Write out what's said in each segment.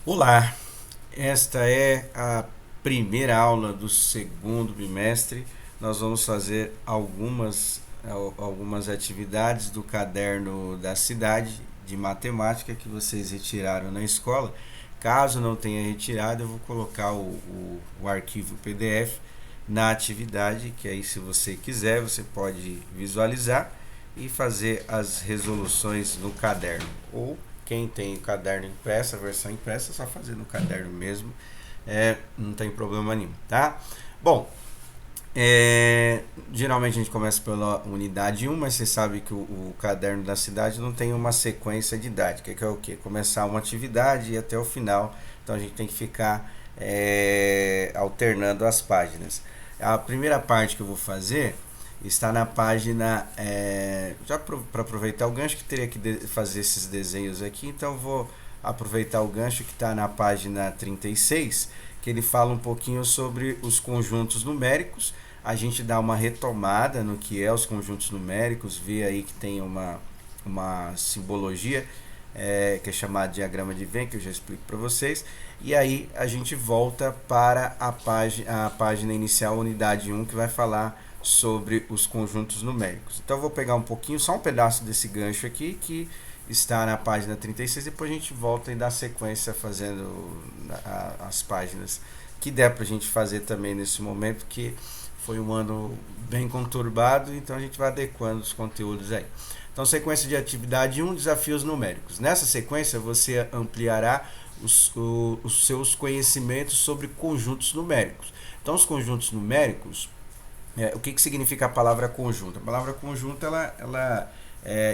Olá, esta é a primeira aula do segundo bimestre. Nós vamos fazer algumas atividades do caderno da cidade de matemática que vocês retiraram na escola. Caso não tenha retirado, eu vou colocar o arquivo PDF na atividade, que aí, se você quiser, você pode visualizar e fazer as resoluções no caderno. Ou quem tem o caderno impresso, a versão impressa, é só fazer no caderno mesmo, não tem problema nenhum, tá? Bom, geralmente a gente começa pela unidade 1, mas você sabe que o caderno da cidade não tem uma sequência didática, que é o quê? Começar uma atividade e ir até o final, então a gente tem que ficar alternando as páginas. A primeira parte que eu vou fazer está na página, já para aproveitar o gancho, que teria que fazer esses desenhos aqui, então eu vou aproveitar o gancho que está na página 36, que ele fala um pouquinho sobre os conjuntos numéricos. A gente dá uma retomada no que é os conjuntos numéricos, vê aí que tem uma simbologia que é chamada de diagrama de Venn, que eu já explico para vocês. E aí a gente volta para a página inicial, unidade 1, que vai falar sobre os conjuntos numéricos. Então eu vou pegar um pouquinho, só um pedaço desse gancho aqui, que está na página 36, depois a gente volta e dá sequência fazendo as páginas que der para a gente fazer também nesse momento, que foi um ano bem conturbado, então a gente vai adequando os conteúdos aí. Então, sequência de atividade 1, desafios numéricos. Nessa sequência, você ampliará os seus conhecimentos sobre conjuntos numéricos. Então, os conjuntos numéricos, o que significa a palavra conjunto? A palavra conjunto, ela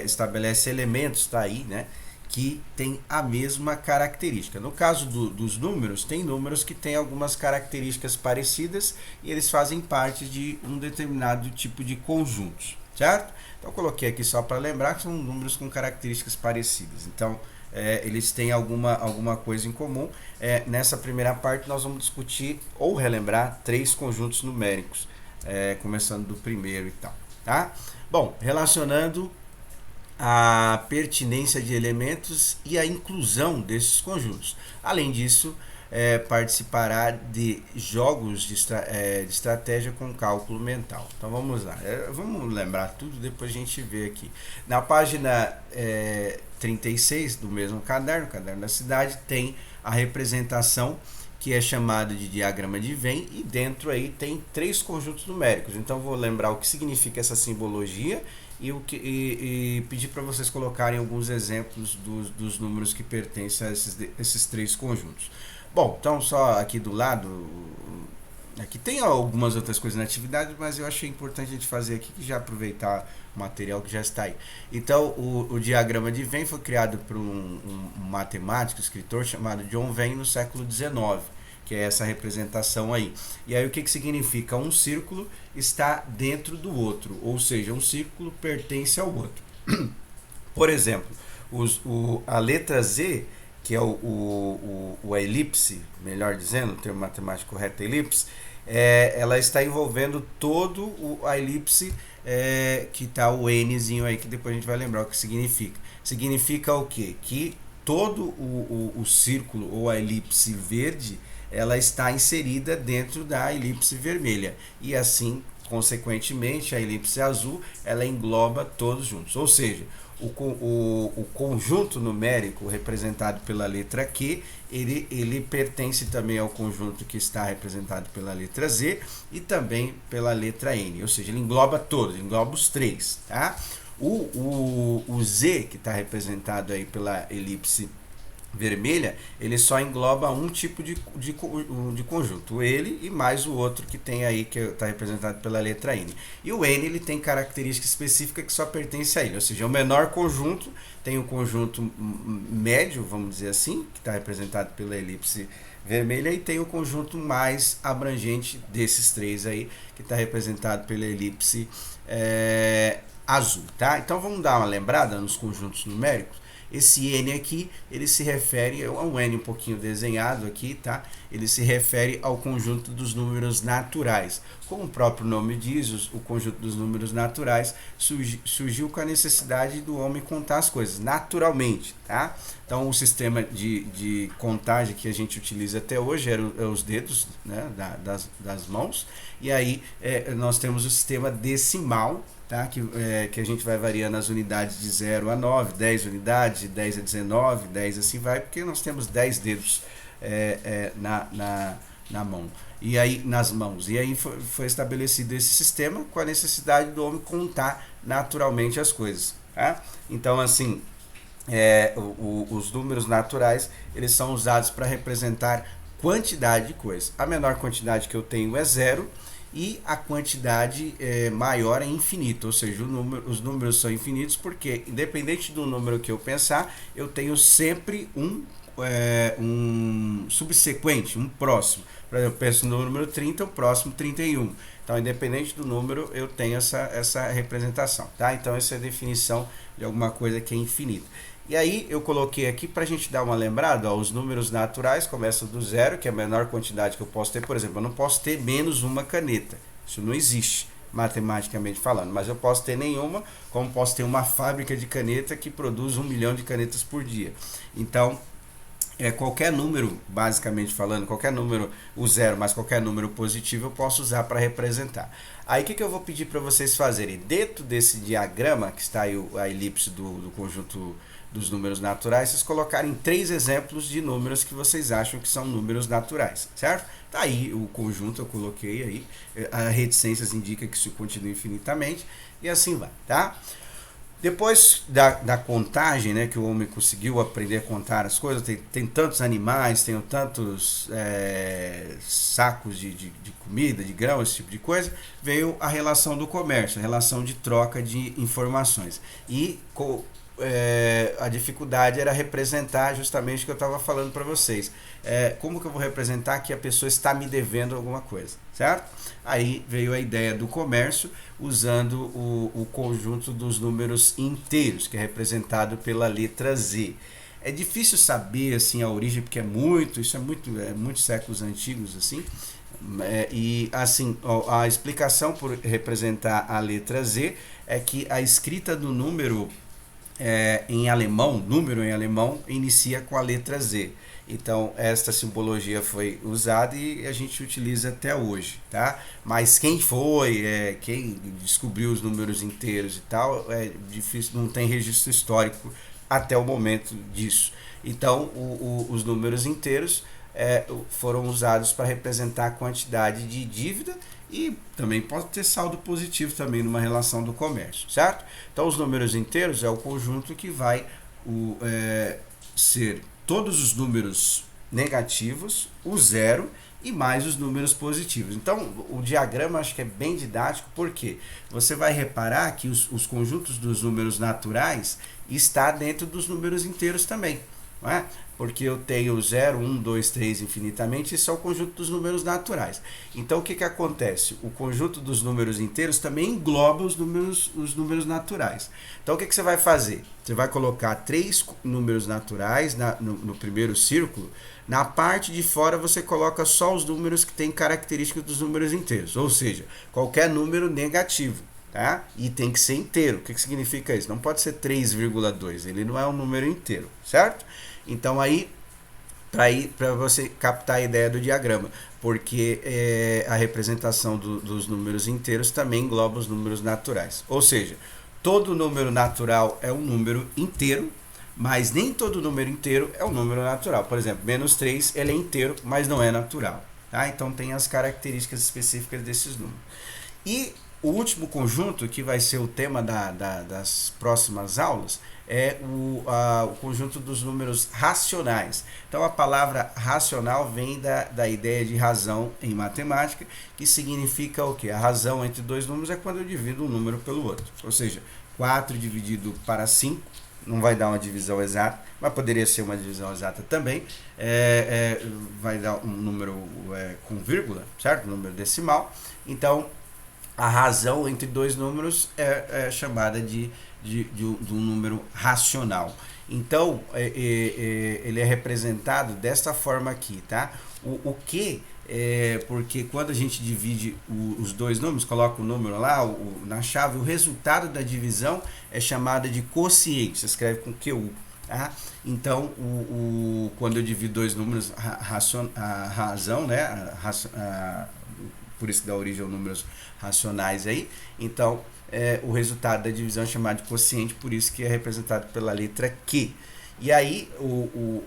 estabelece elementos, tá aí, né, que tem a mesma característica. No caso dos números, tem números que têm algumas características parecidas e eles fazem parte de um determinado tipo de conjuntos, certo? Então, eu coloquei aqui só para lembrar que são números com características parecidas. Então, eles têm alguma coisa em comum. Nessa primeira parte, nós vamos discutir ou relembrar 3 conjuntos numéricos, começando do primeiro e tal, tá? Bom, relacionando a pertinência de elementos e a inclusão desses conjuntos. Além disso, participará de jogos de estratégia com cálculo mental. Então vamos lá, vamos lembrar tudo, depois a gente vê aqui. Na página 36 do mesmo caderno da cidade, tem a representação que é chamada de diagrama de Venn, e dentro aí tem 3 conjuntos numéricos. Então vou lembrar o que significa essa simbologia e pedir para vocês colocarem alguns exemplos dos números que pertencem a esses 3 conjuntos. Bom, então só aqui do lado, aqui tem algumas outras coisas na atividade, mas eu achei importante a gente fazer aqui, que já aproveitar o material que já está aí. Então, o diagrama de Venn foi criado por um matemático, escritor chamado John Venn no século XIX, que é essa representação aí. E aí o que significa? Um círculo está dentro do outro, ou seja, um círculo pertence ao outro. Por exemplo, a letra Z, que é o elipse, melhor dizendo, o termo matemático correto é elipse, ela está envolvendo todo a elipse, que está o Nzinho aí, que depois a gente vai lembrar o que significa. Significa o quê? Que todo o círculo ou a elipse verde, ela está inserida dentro da elipse vermelha. E assim, consequentemente, a elipse azul, ela engloba todos juntos. Ou seja, o conjunto numérico representado pela letra Q, ele pertence também ao conjunto que está representado pela letra Z e também pela letra N. Ou seja, ele engloba todos, engloba os 3. Tá? O Z, que está representado aí pela elipse vermelha, ele só engloba um tipo de conjunto, ele e mais o outro que tem aí, que está representado pela letra N. E o N, ele tem característica específica que só pertence a ele, ou seja, o menor conjunto tem o conjunto médio, vamos dizer assim, que está representado pela elipse vermelha, e tem o conjunto mais abrangente desses 3 aí, que está representado pela elipse azul, tá? Então vamos dar uma lembrada nos conjuntos numéricos. Esse N aqui, ele se refere, é um N um pouquinho desenhado aqui, tá? Ele se refere ao conjunto dos números naturais. Como o próprio nome diz, o conjunto dos números naturais surgiu com a necessidade do homem contar as coisas naturalmente, tá? Então, o sistema de contagem que a gente utiliza até hoje eram os dedos, né, das mãos, e aí nós temos o sistema decimal, tá? Que a gente vai variando as unidades de 0 a 9, 10 unidades, de 10 a 19, 10 assim vai, porque nós temos 10 dedos na mão. E aí, nas mãos. E aí foi estabelecido esse sistema com a necessidade do homem contar naturalmente as coisas. Tá? Então, assim, os números naturais, eles são usados para representar quantidade de coisas. A menor quantidade que eu tenho é 0 e a quantidade maior é infinita, ou seja, os números são infinitos porque, independente do número que eu pensar, eu tenho sempre um subsequente, um próximo. Por exemplo, eu penso no número 30, o próximo 31. Então, independente do número, eu tenho essa representação. Tá? Então, essa é a definição de alguma coisa que é infinita. E aí, eu coloquei aqui para a gente dar uma lembrada, ó, os números naturais começam do 0, que é a menor quantidade que eu posso ter. Por exemplo, eu não posso ter menos uma caneta. Isso não existe, matematicamente falando. Mas eu posso ter nenhuma, como posso ter uma fábrica de caneta que produz 1 milhão de canetas por dia. Então, qualquer número, basicamente falando, qualquer número, o 0, mas qualquer número positivo eu posso usar para representar. Aí o que eu vou pedir para vocês fazerem? Dentro desse diagrama, que está aí a elipse do conjunto dos números naturais, vocês colocarem 3 exemplos de números que vocês acham que são números naturais, certo? Tá aí o conjunto, eu coloquei aí, a reticências indica que isso continua infinitamente, e assim vai, tá? Depois da contagem, né, que o homem conseguiu aprender a contar as coisas, tem tantos animais, tem tantos sacos de comida, de grão, esse tipo de coisa, veio a relação do comércio, a relação de troca de informações. E a dificuldade era representar justamente o que eu estava falando para vocês. Como que eu vou representar que a pessoa está me devendo alguma coisa, certo? Aí veio a ideia do comércio usando o conjunto dos números inteiros, que é representado pela letra Z. É difícil saber assim a origem, porque isso é muitos séculos antigos assim. E assim, a explicação por representar a letra Z é que a escrita do número em alemão, número em alemão, inicia com a letra Z. Então, esta simbologia foi usada e a gente utiliza até hoje, tá? Mas quem quem descobriu os números inteiros e tal, é difícil, não tem registro histórico até o momento disso. Então, os números inteiros foram usados para representar a quantidade de dívida e também pode ter saldo positivo também numa relação do comércio, certo? Então, os números inteiros é o conjunto que vai ser todos os números negativos, o 0 e mais os números positivos. Então, o diagrama acho que é bem didático, porque você vai reparar que os conjuntos dos números naturais está dentro dos números inteiros também, não é? Porque eu tenho 0, 1, 2, 3 infinitamente, isso é o conjunto dos números naturais. Então, o que acontece? O conjunto dos números inteiros também engloba os números naturais. Então, o que você vai fazer? Você vai colocar 3 números naturais no primeiro círculo. Na parte de fora, você coloca só os números que têm características dos números inteiros, ou seja, qualquer número negativo. Tá? E tem que ser inteiro. O que significa isso? Não pode ser 3,2, ele não é um número inteiro, certo? Então aí, para você captar a ideia do diagrama, porque a representação dos números inteiros também engloba os números naturais. Ou seja, todo número natural é um número inteiro, mas nem todo número inteiro é um número natural. Por exemplo, menos 3 ele é inteiro, mas não é natural. Tá? Então tem as características específicas desses números. E o último conjunto, que vai ser o tema das próximas aulas, é o conjunto dos números racionais. Então, a palavra racional vem da ideia de razão em matemática, que significa o quê? A razão entre dois números é quando eu divido um número pelo outro. Ou seja, 4 dividido para 5, não vai dar uma divisão exata, mas poderia ser uma divisão exata também. Vai dar um número com vírgula, certo? Um número decimal. Então, a razão entre dois números é chamada de um número racional. Então, ele é representado desta forma aqui, tá? O que porque quando a gente divide os dois números, coloca o número lá na chave, o resultado da divisão é chamada de quociente, você escreve com QU. Tá? Então, quando eu divido dois números, a razão, né? Por isso que dá origem aos números racionais aí. Então, o resultado da divisão é chamado de quociente, por isso que é representado pela letra Q. E aí,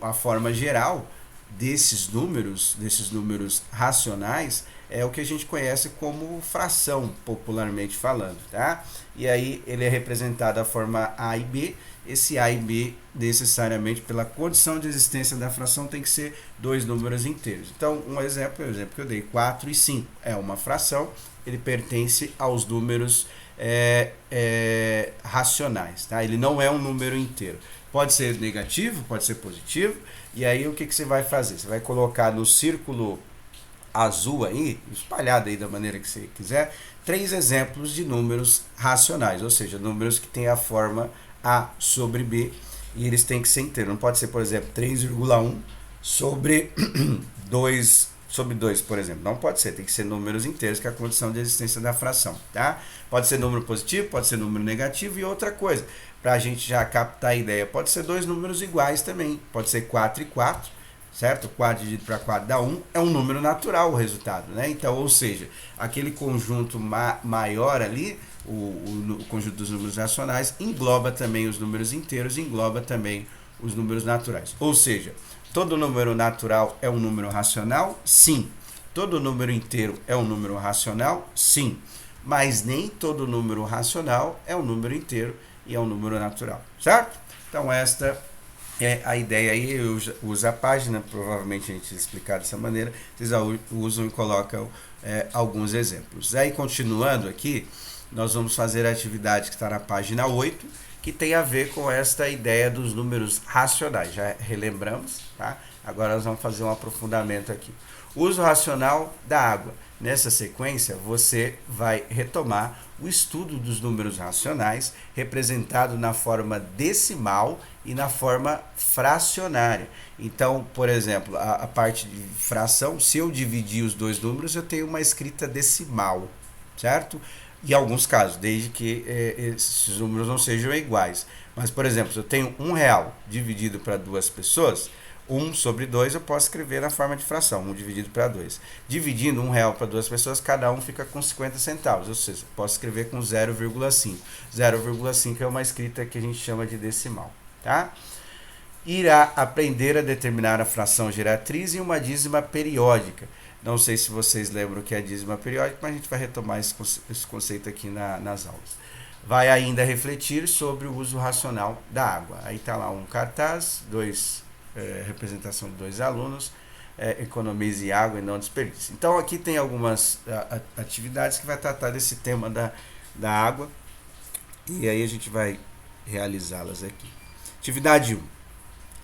a forma geral desses números racionais, é o que a gente conhece como fração, popularmente falando, tá? E aí ele é representado da forma A e B. Esse A e B, necessariamente, pela condição de existência da fração, tem que ser dois números inteiros. Então, o exemplo que eu dei, 4 e 5, é uma fração, ele pertence aos números racionais, tá? Ele não é um número inteiro. Pode ser negativo, pode ser positivo, e aí o que você vai fazer? Você vai colocar no círculo azul aí, espalhado aí da maneira que você quiser, 3 exemplos de números racionais, ou seja, números que têm a forma A sobre B, e eles têm que ser inteiros. Não pode ser, por exemplo, 3,1 sobre 2 sobre 2, por exemplo. Não pode ser, tem que ser números inteiros, que é a condição de existência da fração, tá? Pode ser número positivo, pode ser número negativo, e outra coisa, para a gente já captar a ideia, pode ser dois números iguais também, pode ser 4 e 4, certo? 4 dividido para 4 dá 1, é um número natural o resultado, né? Então, ou seja, aquele conjunto maior ali, o conjunto dos números racionais, engloba também os números inteiros, engloba também os números naturais. Ou seja, todo número natural é um número racional? Sim. Todo número inteiro é um número racional? Sim. Mas nem todo número racional é um número inteiro e é um número natural, certo? Então esta é a ideia aí. Eu uso a página, provavelmente a gente explicar dessa maneira, vocês usam e colocam alguns exemplos. Aí continuando aqui, nós vamos fazer a atividade que está na página 8, que tem a ver com esta ideia dos números racionais. Já relembramos, tá? Agora nós vamos fazer um aprofundamento aqui. Uso racional da água. Nessa sequência, você vai retomar o estudo dos números racionais, representado na forma decimal e na forma fracionária. Então, por exemplo, a parte de fração, se eu dividir os dois números, eu tenho uma escrita decimal, certo? Em alguns casos, desde que esses números não sejam iguais. Mas, por exemplo, se eu tenho R$1 dividido para duas pessoas, 1 sobre 2 eu posso escrever na forma de fração, 1 dividido para 2. Dividindo R$1 para duas pessoas, cada um fica com 50 centavos, ou seja, posso escrever com 0,5. 0,5 é uma escrita que a gente chama de decimal, tá? Irá aprender a determinar a fração geratriz e uma dízima periódica. Não sei se vocês lembram o que é dízima periódica, mas a gente vai retomar esse conceito aqui nas aulas. Vai ainda refletir sobre o uso racional da água. Aí está lá um cartaz, representação de 2 alunos, economize água e não desperdício. Então aqui tem algumas atividades que vai tratar desse tema da água, e aí a gente vai realizá-las aqui. Atividade 1.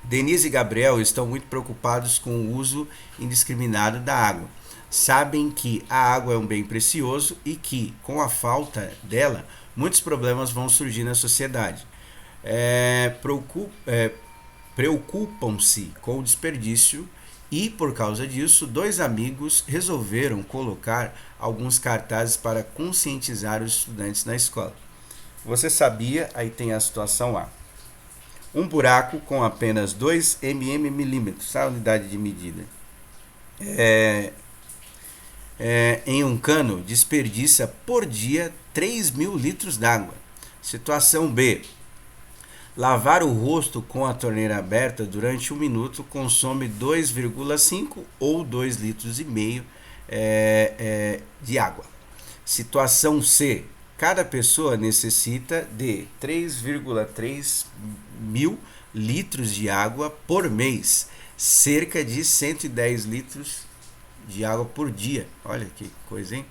Denise e Gabriel estão muito preocupados com o uso indiscriminado da água. Sabem que a água é um bem precioso e que, com a falta dela, muitos problemas vão surgir na sociedade. Preocupam-se com o desperdício e, por causa disso, 2 amigos resolveram colocar alguns cartazes para conscientizar os estudantes na escola. Você sabia? Aí tem a situação A. Um buraco com apenas 2 milímetros, a unidade de medida, em um cano desperdiça por dia 3.000 litros d'água. Situação B. Lavar o rosto com a torneira aberta durante 1 minuto consome 2,5 ou 2,5 litros de água. Situação C. Cada pessoa necessita de 3,3 mil litros de água por mês, cerca de 110 litros de água por dia. Olha que coisa, hein?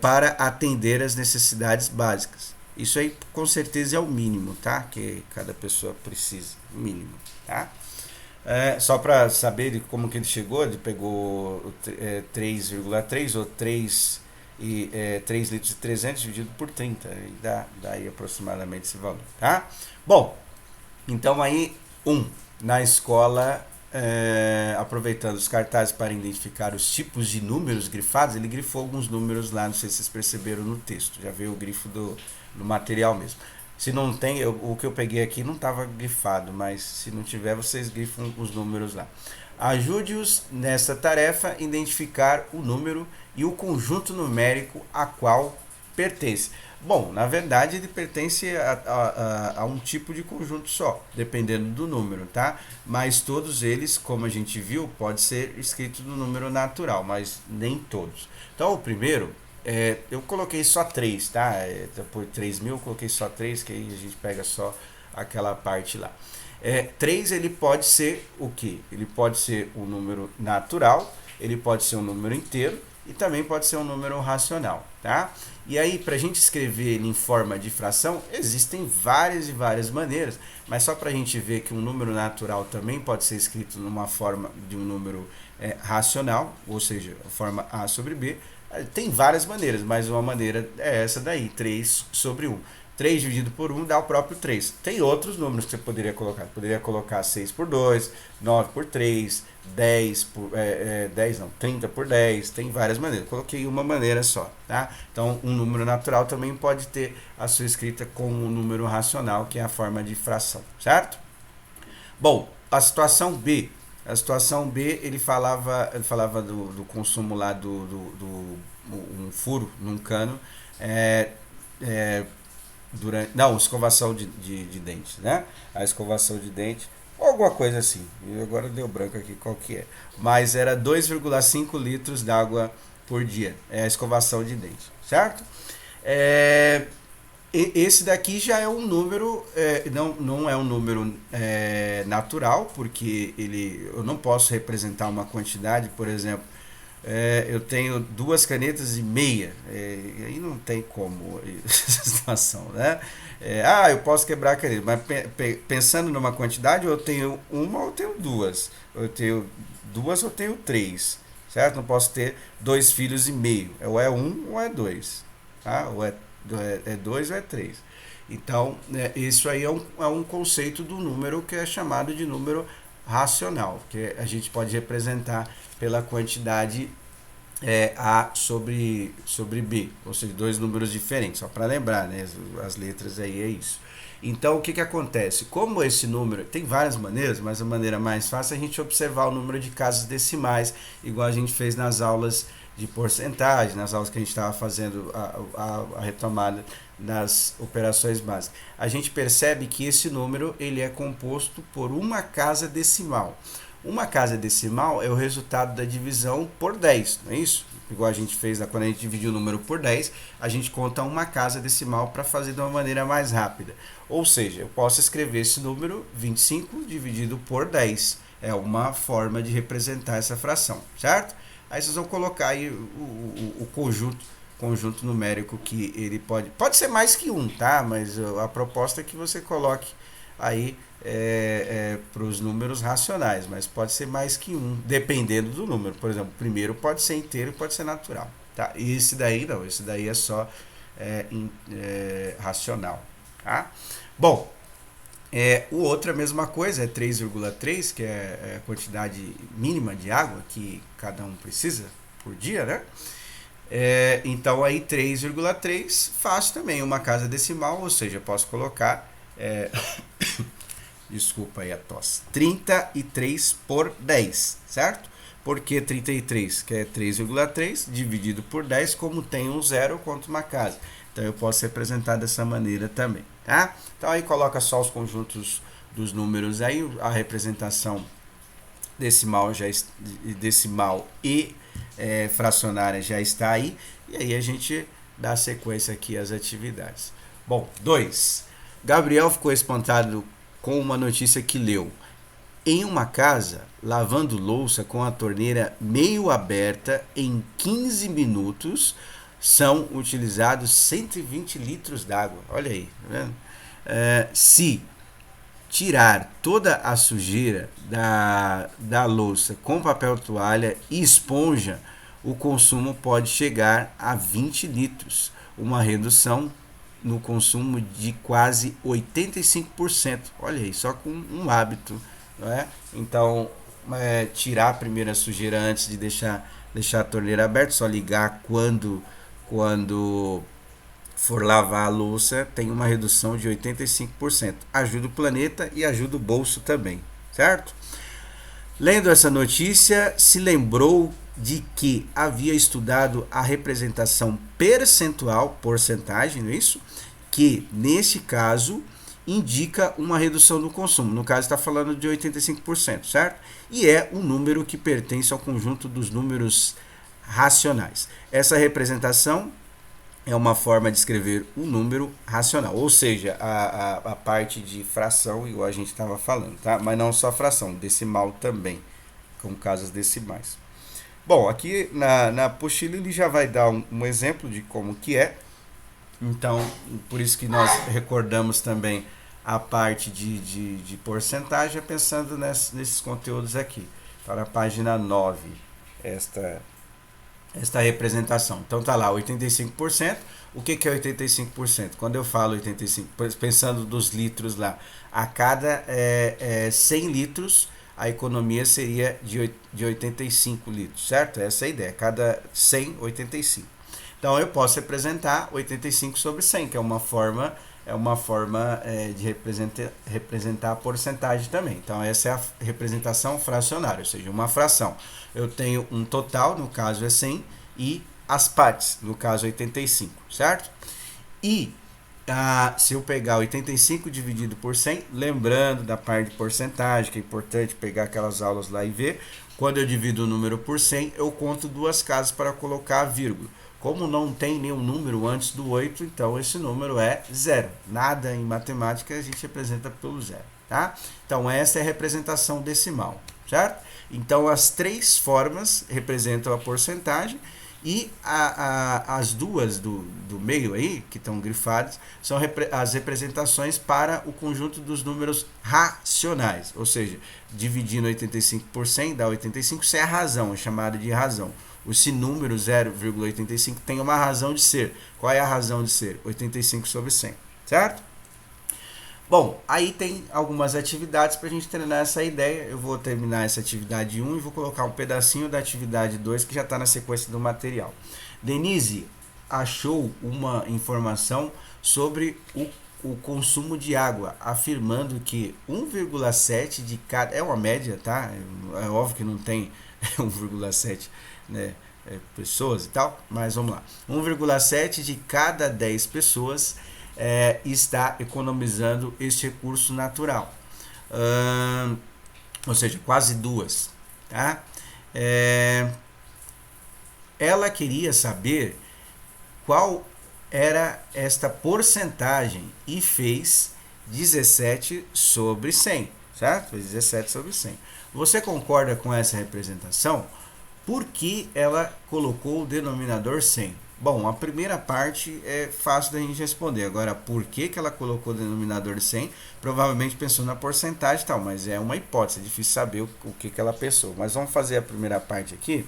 Para atender as necessidades básicas. Isso aí com certeza é o mínimo, tá? Que cada pessoa precisa, mínimo, tá? Só para saber de como que ele chegou, ele pegou 3,3 ou 3 litros e 300 dividido por 30, e dá aí aproximadamente esse valor, tá? Bom, Então aí, na escola, aproveitando os cartazes para identificar os tipos de números grifados, ele grifou alguns números lá, não sei se vocês perceberam no texto, já veio o grifo do material mesmo. Se não tem, o que eu peguei aqui não estava grifado, mas se não tiver, vocês grifam os números lá. Ajude-os nesta tarefa a identificar o número e o conjunto numérico a qual pertence. Bom, na verdade ele pertence a um tipo de conjunto só, dependendo do número, tá? Mas todos eles, como a gente viu, pode ser escrito no número natural, mas nem todos. Então o primeiro, eu coloquei só 3, tá? Por 3.000 eu coloquei só 3, que aí a gente pega só aquela parte lá. 3 ele pode ser o que? Ele pode ser um número natural, ele pode ser um número inteiro e também pode ser um número racional, tá? E aí, para a gente escrever ele em forma de fração, existem várias e várias maneiras, mas só para a gente ver que um número natural também pode ser escrito numa forma de um número racional, ou seja, a forma A sobre B, tem várias maneiras, mas uma maneira é essa daí, 3 sobre 1. 3 dividido por 1 dá o próprio 3. Tem outros números que você poderia colocar. Poderia colocar 6 por 2, 9 por 3, 10 por 10 não, 30 por 10. Tem várias maneiras. Coloquei uma maneira só, tá? Então, um número natural também pode ter a sua escrita com um número racional, que é a forma de fração, certo? Bom, a situação B. A situação B, ele falava do consumo lá um furo num cano, não, escovação de dente, né? A escovação de dente, ou alguma coisa assim. E agora deu branco aqui qual que é. Mas era 2,5 litros d'água por dia. É a escovação de dente, certo? Esse daqui já é um número, não é um número natural, porque eu não posso representar uma quantidade, por exemplo, eu tenho 2 canetas e meia, e aí não tem como essa situação, né? Eu posso quebrar a caneta, mas pensando numa quantidade, eu tenho uma ou eu tenho duas, eu tenho duas ou eu tenho 3, certo? Não posso ter 2 filhos e meio, ou é 1 ou é 2, tá? Ou é 2 ou é 3. Então, isso aí é um conceito do número que é chamado de número racional, que a gente pode representar pela quantidade A sobre B, ou seja, 2 números diferentes, só para lembrar, né? As letras aí é isso. Então, o que acontece? Como esse número, tem várias maneiras, mas a maneira mais fácil é a gente observar o número de casas decimais, igual a gente fez nas aulas de porcentagem, nas aulas que a gente estava fazendo a retomada das operações básicas. A gente percebe que esse número ele é composto por uma casa decimal. Uma casa decimal é o resultado da divisão por 10, não é isso? Igual a gente fez quando a gente dividiu o número por 10, a gente conta uma casa decimal para fazer de uma maneira mais rápida. Ou seja, eu posso escrever esse número 25 dividido por 10. É uma forma de representar essa fração, certo? Aí vocês vão colocar aí o conjunto numérico que ele pode ser mais que um, tá? Mas a proposta é que você coloque aí para os números racionais, mas pode ser mais que um, dependendo do número. Por exemplo, o primeiro pode ser inteiro e pode ser natural, tá? E esse daí não, esse daí é só racional, tá? Bom, o outro é a mesma coisa, é 3,3, que é a quantidade mínima de água que cada um precisa por dia, né? Então aí 3,3 fácil também, uma casa decimal, ou seja, eu posso colocar desculpa aí a tosse, 33 por 10, certo? Por que 33? Que é 3,3 dividido por 10, como tem um zero, conta uma casa. Então eu posso representar dessa maneira também, tá? Então aí coloca só os conjuntos dos números aí, a representação decimal e fracionária já está aí, e aí a gente dá sequência aqui às atividades. Bom, 2. Gabriel ficou espantado com uma notícia que leu. Em uma casa, lavando louça com a torneira meio aberta, em 15 minutos são utilizados 120 litros d'água. Olha aí, tá vendo? Se tirar toda a sujeira da louça com papel toalha e esponja, o consumo pode chegar a 20 litros, uma redução no consumo de quase 85%. Olha aí, só com um hábito, não é? Então, tirar a primeira sujeira antes de deixar a torneira aberta, só ligar quando for lavar a louça, tem uma redução de 85%. Ajuda o planeta e ajuda o bolso também, certo? Lendo essa notícia, se lembrou de que havia estudado a representação percentual, porcentagem, não é isso? Que, nesse caso, indica uma redução no consumo. No caso, está falando de 85%, certo? E é um número que pertence ao conjunto dos números racionais. Essa representação é uma forma de escrever um número racional, ou seja, a parte de fração, igual a gente estava falando, tá? Mas não só fração, decimal também, com casas decimais. Bom, aqui na apostila ele já vai dar um exemplo de como que é, então, por isso que nós recordamos também a parte de porcentagem, pensando nesses conteúdos aqui. Para a página 9, esta representação. Então tá lá, 85%. O que é 85%? Quando eu falo 85%, pensando dos litros lá, a cada 100 litros, a economia seria de 85 litros, certo? Essa é a ideia, cada 100, 85. Então eu posso representar 85 sobre 100, que é uma forma de representar a porcentagem também. Então essa é a representação fracionária, ou seja, uma fração. Eu tenho um total, no caso é 100, e as partes, no caso 85, certo? E se eu pegar 85 dividido por 100, lembrando da parte de porcentagem, que é importante pegar aquelas aulas lá e ver, quando eu divido o número por 100, eu conto duas casas para colocar a vírgula. Como não tem nenhum número antes do 8, então esse número é zero. Nada em matemática a gente representa pelo zero, tá? Então essa é a representação decimal, certo? Então as três formas representam a porcentagem e as duas do meio aí, que estão grifadas, são as representações para o conjunto dos números racionais, ou seja, dividindo 85 por 100 dá 85, isso é a razão, é chamado de razão. Esse número 0,85 tem uma razão de ser. Qual é a razão de ser? 85 sobre 100, certo? Bom, aí tem algumas atividades para a gente treinar essa ideia. Eu vou terminar essa atividade 1 e vou colocar um pedacinho da atividade 2 que já está na sequência do material. Denise achou uma informação sobre o consumo de água, afirmando que 1,7 de cada... É uma média, tá? É óbvio que não tem 1,7, né, pessoas e tal, mas vamos lá. 1,7 de cada 10 pessoas está economizando este recurso natural. Ou seja, quase duas. Tá? Ela queria saber qual era esta porcentagem e fez 17 sobre 100, certo? Fez 17 sobre 100. Você concorda com essa representação? Por que ela colocou o denominador 100? Bom, a primeira parte é fácil da gente responder. Agora, por que ela colocou o denominador 100? Provavelmente pensou na porcentagem e tal, mas é uma hipótese, é difícil saber o que ela pensou. Mas vamos fazer a primeira parte aqui.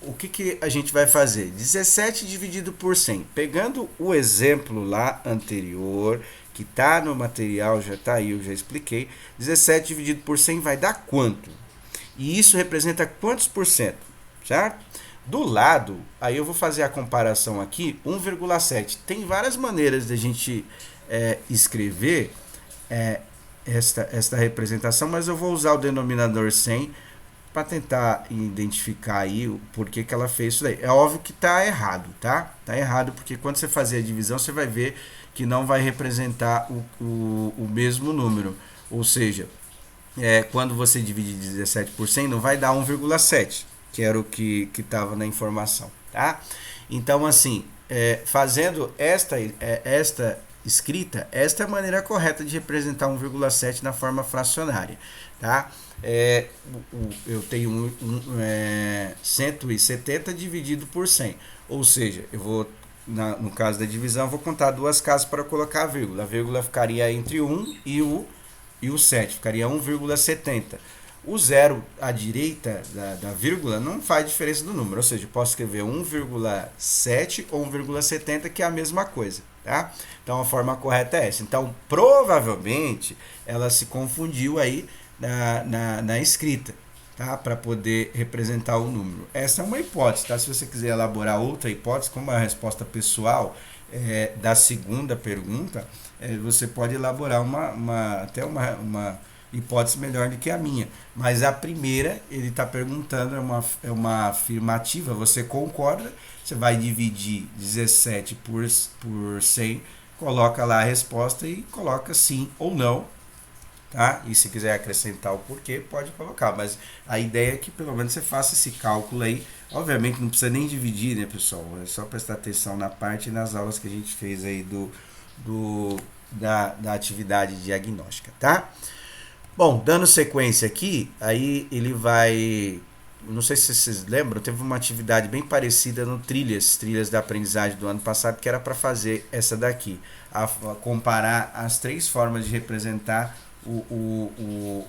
O que a gente vai fazer? 17 dividido por 100. Pegando o exemplo lá anterior, que está no material, já está aí, eu já expliquei. 17 dividido por 100 vai dar quanto? E isso representa quantos por cento? Certo? Do lado, aí eu vou fazer a comparação aqui, 1,7. Tem várias maneiras de a gente escrever esta representação, mas eu vou usar o denominador 100 para tentar identificar aí o porquê que ela fez isso daí. É óbvio que está errado, tá? Está errado porque quando você fazer a divisão, você vai ver que não vai representar o mesmo número. Ou seja, quando você divide 17 por 100, não vai dar 1,7, que era o que estava na informação, tá? Então, assim, fazendo esta escrita, esta é a maneira correta de representar 1,7 na forma fracionária, tá? Eu tenho 170 dividido por 100, ou seja, eu vou, no caso da divisão, vou contar duas casas para colocar a vírgula ficaria entre 1 e o 7, ficaria 1,70. O zero à direita da vírgula não faz diferença do número, ou seja, eu posso escrever 1,7 ou 1,70, que é a mesma coisa, tá? Então a forma correta é essa. Então provavelmente ela se confundiu aí na escrita, tá? Para poder representar o número. Essa é uma hipótese, tá? Se você quiser elaborar outra hipótese, como a resposta pessoal da segunda pergunta, você pode elaborar até uma hipótese melhor do que a minha. Mas a primeira, ele está perguntando, é uma afirmativa, você concorda, você vai dividir 17 por 100, coloca lá a resposta e coloca sim ou não, tá? E se quiser acrescentar o porquê, pode colocar, mas a ideia é que pelo menos você faça esse cálculo aí. Obviamente não precisa nem dividir, né, pessoal? É só prestar atenção na parte e nas aulas que a gente fez aí da atividade diagnóstica, tá? Bom, dando sequência aqui, aí ele vai... Não sei se vocês lembram, teve uma atividade bem parecida no Trilhas da Aprendizagem do ano passado, que era para fazer essa daqui, a comparar as três formas de representar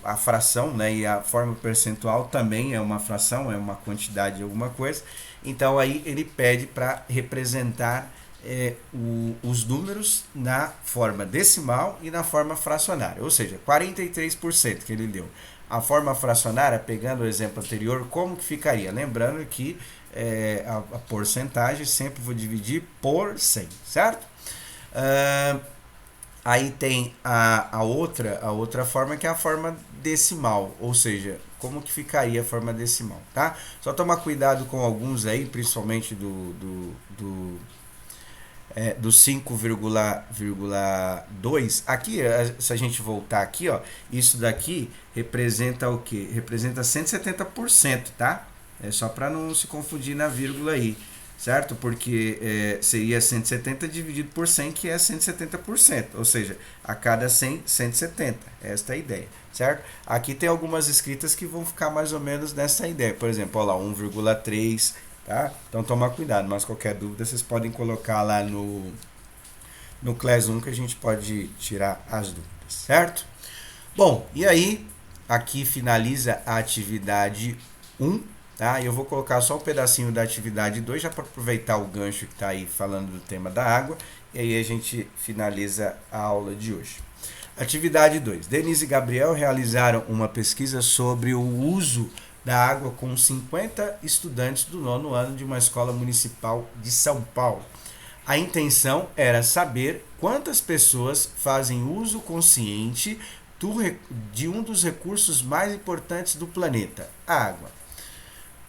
a fração, né? E a forma percentual também é uma fração, é uma quantidade de alguma coisa. Então aí ele pede para representar os números na forma decimal e na forma fracionária, ou seja, 43% que ele deu. A forma fracionária, pegando o exemplo anterior, como que ficaria? Lembrando que a porcentagem sempre vou dividir por 100, certo? Aí tem a outra forma, que é a forma decimal, ou seja, como que ficaria a forma decimal, tá? Só tomar cuidado com alguns aí, principalmente do 5,2. Aqui, se a gente voltar aqui, ó, isso daqui representa o que? Representa 170%, tá? É só para não se confundir na vírgula aí, certo? Porque seria 170 dividido por 100, que é 170%, ou seja, a cada 100, 170. Esta é a ideia, certo? Aqui tem algumas escritas que vão ficar mais ou menos nessa ideia. Por exemplo, olha lá, 1,3, tá? Então tomar cuidado, mas qualquer dúvida vocês podem colocar lá no Class 1 que a gente pode tirar as dúvidas, certo? Bom, e aí aqui finaliza a atividade 1, tá? Eu vou colocar só um pedacinho da atividade 2 já para aproveitar o gancho que está aí falando do tema da água, e aí a gente finaliza a aula de hoje. Atividade 2. Denise e Gabriel realizaram uma pesquisa sobre o uso da água com 50 estudantes do 9º ano de uma escola municipal de São Paulo. A intenção era saber quantas pessoas fazem uso consciente de um dos recursos mais importantes do planeta, a água.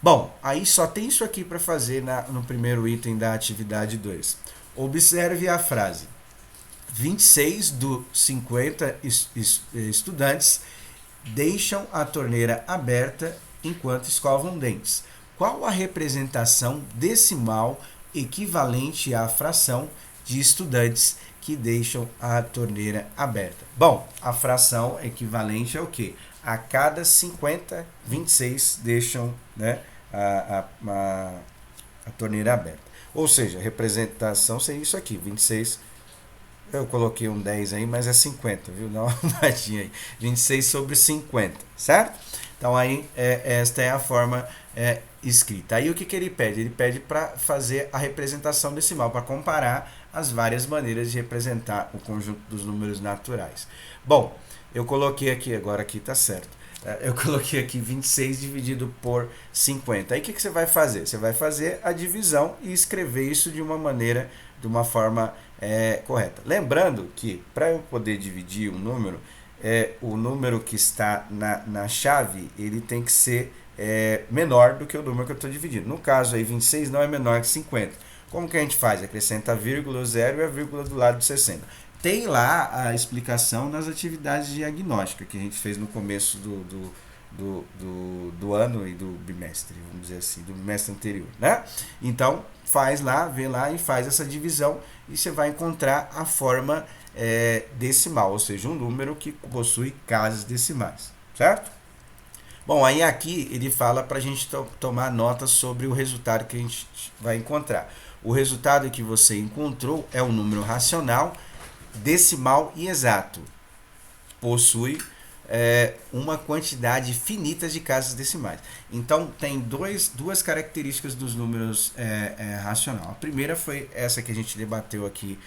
Bom, aí só tem isso aqui para fazer no primeiro item da atividade 2. Observe a frase. 26 dos 50 estudantes deixam a torneira aberta enquanto escovam dentes. Qual a representação decimal equivalente à fração de estudantes que deixam a torneira aberta? Bom, a fração equivalente é o quê? A cada 50, 26 deixam, né, a torneira aberta. Ou seja, a representação seria isso aqui, 26. Eu coloquei um 10 aí, mas é 50, viu? Dá uma arrumadinha aí. 26 sobre 50, certo? Então aí esta é a forma escrita. Aí o que ele pede? Ele pede para fazer a representação decimal, para comparar as várias maneiras de representar o conjunto dos números naturais. Bom, eu coloquei aqui, agora aqui está certo. Eu coloquei aqui 26 dividido por 50. Aí o que você vai fazer? Você vai fazer a divisão e escrever isso de uma forma correta. Lembrando que para eu poder dividir um número, o número que está na chave, ele tem que ser menor do que o número que eu estou dividindo. No caso aí, 26 não é menor que 50. Como que a gente faz? Acrescenta a vírgula, o zero e a vírgula do lado de 60. Tem lá a explicação nas atividades diagnósticas que a gente fez no começo do ano e do bimestre, vamos dizer assim, do bimestre anterior, né? Então, faz lá, vê lá e faz essa divisão e você vai encontrar a forma decimal, ou seja, um número que possui casas decimais, certo? Bom, aí aqui ele fala para a gente tomar nota sobre o resultado que a gente vai encontrar. O resultado que você encontrou é um número racional, decimal e exato. Possui uma quantidade finita de casas decimais. Então, tem duas características dos números racional. A primeira foi essa que a gente debateu aqui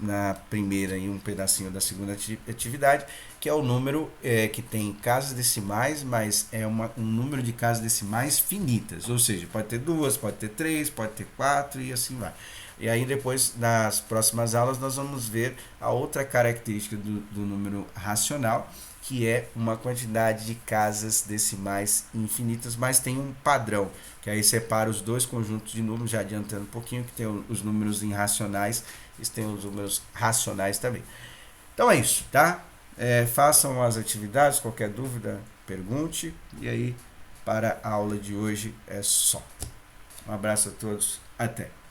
na primeira e um pedacinho da segunda atividade, que é o número que tem casas decimais, mas é um número de casas decimais finitas. Ou seja, pode ter duas, pode ter três, pode ter quatro e assim vai. E aí depois, nas próximas aulas, nós vamos ver a outra característica do número racional, que é uma quantidade de casas decimais infinitas, mas tem um padrão, que aí separa os dois conjuntos de números, já adiantando um pouquinho, que tem os números irracionais e tem os números racionais também. Então é isso, tá? Façam as atividades, qualquer dúvida, pergunte, e aí para a aula de hoje é só. Um abraço a todos, até!